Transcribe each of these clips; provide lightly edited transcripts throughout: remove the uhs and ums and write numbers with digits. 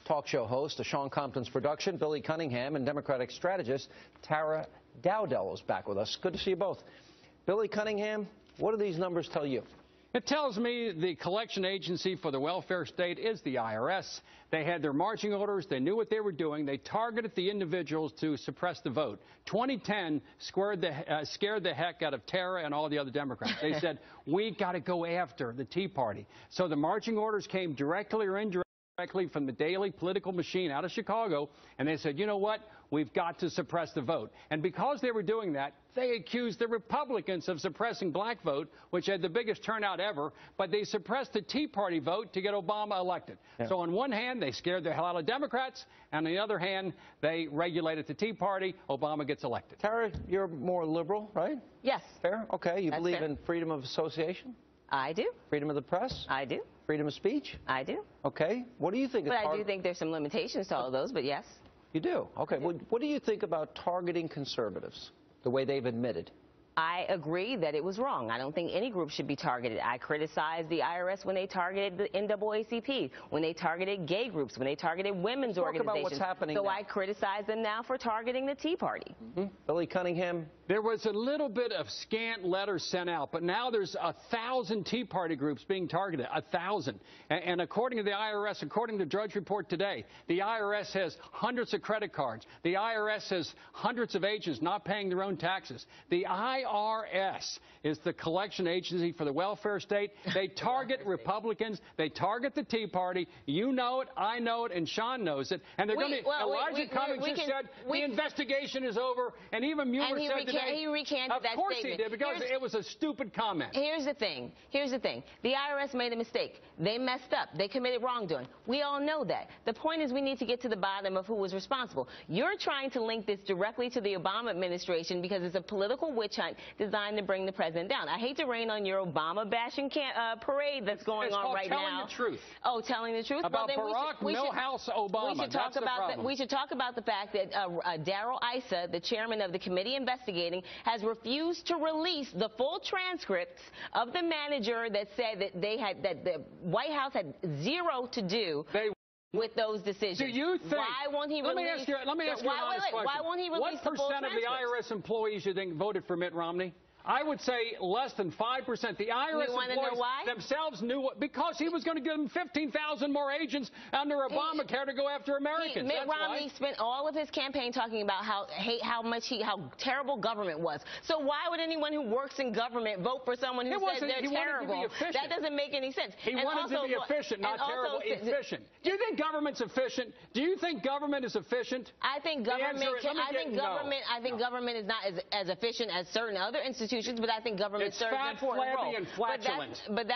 Talk show host of Sean Compton's production, Bill Cunningham, and Democratic strategist Tara Dowdell is back with us. Good to see you both. Bill Cunningham, what do these numbers tell you? It tells me the collection agency for the welfare state is the IRS. They had their marching orders. They knew what they were doing. They targeted the individuals to suppress the vote. 2010 scared the heck out of Tara and all the other Democrats. They said, we got to go after the Tea Party. So the marching orders came directly or indirectly from the daily political machine out of Chicago, and they said, you know what, we've got to suppress the vote. And because they were doing that, they accused the Republicans of suppressing black vote, which had the biggest turnout ever, but they suppressed the Tea Party vote to get Obama elected. Yeah. So on one hand, they scared the hell out of Democrats, and on the other hand, they regulated the Tea Party. Obama gets elected. Tara, you're more liberal, right? Yes. Fair? Okay. You believe in freedom of association? I do. Freedom of the press? I do. Freedom of speech? I do. Okay. What do you think? But I do think there's some limitations to all of those, but yes. You do? Okay. Well, what do you think about targeting conservatives, the way they've admitted? I agree that it was wrong. I don't think any group should be targeted. I criticized the IRS when they targeted the NAACP, when they targeted gay groups, when they targeted women's organizations. About what's happening so now. I criticize them now for targeting the Tea Party. Bill Cunningham? There was a little bit of scant letters sent out, but now there's 1,000 Tea Party groups being targeted, 1,000. And according to the IRS, according to Drudge Report today, the IRS has hundreds of credit cards. The IRS has hundreds of agents not paying their own taxes. The IRS is the collection agency for the welfare state. They target Republicans. They target the Tea Party. You know it, I know it, and Sean knows it. And they're going to. Elijah Cummings just said the investigation is over, and even Mueller said today. He recanted that statement. Of course he did, because it was a stupid comment. Here's the thing. Here's the thing. The IRS made a mistake. They messed up. They committed wrongdoing. We all know that. The point is we need to get to the bottom of who was responsible. You're trying to link this directly to the Obama administration because it's a political witch hunt designed to bring the president down. I hate to rain on your Obama-bashing parade that's going on right now. It's telling the truth. Oh, telling the truth? About Barack Milhouse Obama. We should talk about the fact that Darrell Issa, the chairman of the committee investigating, has refused to release the full transcripts of the manager that said that the White House had zero to do with those decisions. Do you think? Why won't he release? Let me ask you an honest question. Why won't he release the full transcripts? What percent of the IRS employees you think voted for Mitt Romney? I would say less than 5%. The IRS employees themselves knew what, because he was going to give them 15,000 more agents under Obamacare to go after Americans. Mitt Romney spent all of his campaign talking about how terrible government was. So why would anyone who works in government vote for someone who says they're terrible? That doesn't make any sense. He wanted to be efficient, not terrible. Efficient. Do you think government's efficient? Do you think government is efficient? I think government. I think government is not as efficient as certain other institutions. But I think government serves an important role. It's fat, flabby, and flatulent. But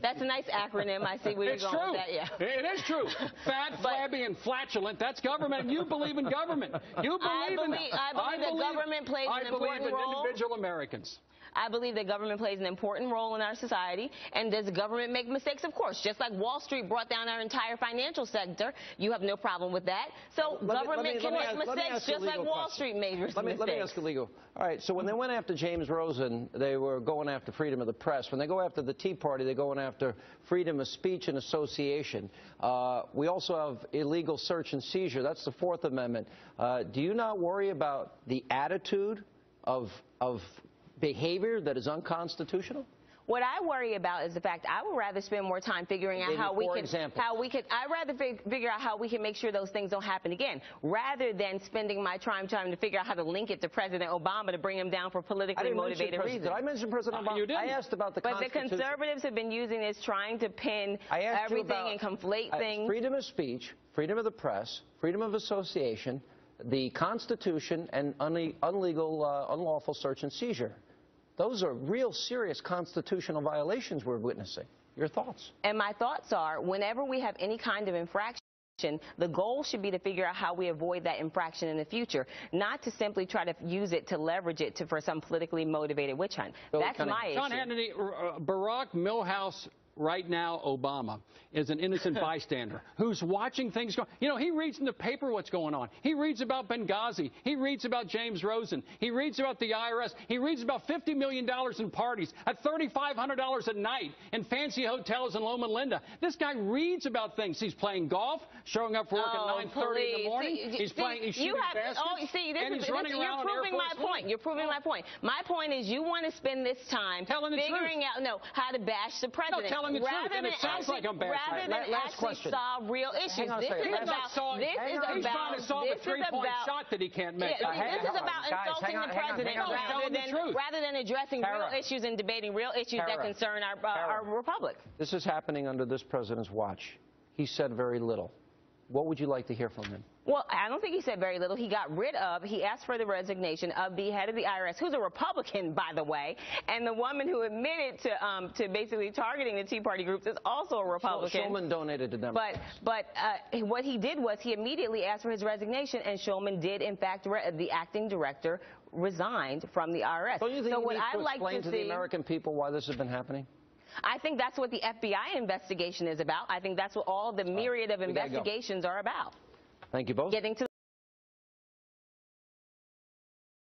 that's a nice acronym. I see where you're going with that. Yeah. It is true. Fat, flabby, and flatulent. That's government. And you believe in government. You believe in that. I believe that government plays an important role. I believe in individual Americans. I believe that government plays an important role in our society. And does the government make mistakes? Of course. Just like Wall Street brought down our entire financial sector, you have no problem with that. So government can make mistakes just like Wall Street made mistakes. Let me ask you legal. All right, so when they went after James Rosen, they were going after freedom of the press. When they go after the Tea Party, they're going after freedom of speech and association. We also have illegal search and seizure. That's the Fourth Amendment. Do you not worry about the attitude of behavior that is unconstitutional? What I worry about is the fact I would rather spend more time figuring out how we can make sure those things don't happen again, rather than spending my time trying to figure out how to link it to President Obama to bring him down for politically motivated reasons. Did I mention President Obama? You didn't. I asked about the Constitution. But the conservatives have been using this, trying to pin everything and conflate things. Freedom of speech, freedom of the press, freedom of association, the Constitution, and unlawful search and seizure. Those are real serious constitutional violations we're witnessing. Your thoughts? And my thoughts are, whenever we have any kind of infraction, the goal should be to figure out how we avoid that infraction in the future, not to simply try to use it to leverage it for some politically motivated witch hunt. That's my issue. John Hannity, Barack Milhouse right now Obama is an innocent bystander who's watching things go. You know, he reads in the paper what's going on. He reads about Benghazi. He reads about James Rosen. He reads about the IRS. He reads about $50 million in parties at $3,500 a night in fancy hotels in Loma Linda. This guy reads about things. He's playing golf, showing up for work at 9:30 in the morning. He's shooting baskets, and he's running around on Air Force One. You're proving my point. My point is you want to spend this time figuring out how to bash the president. No, telling the truth, and it sounds like I'm bashing. Rather than actually solve real issues. He's trying to solve a three-point shot that he can't make. This is about insulting the president rather than addressing real issues and debating real issues that concern our republic. This is happening under this president's watch. He said very little. What would you like to hear from him? Well, I don't think he said very little. He asked for the resignation of the head of the IRS, who's a Republican, by the way, and the woman who admitted to basically targeting the Tea Party groups is also a Republican. Shulman donated to them. But what he did was he immediately asked for his resignation, and Shulman did, in fact, the acting director resigned from the IRS. Don't you think you need to explain to the American people why this has been happening? I think that's what the FBI investigation is about. I think that's what all the myriad of investigations are about. Thank you both. Getting to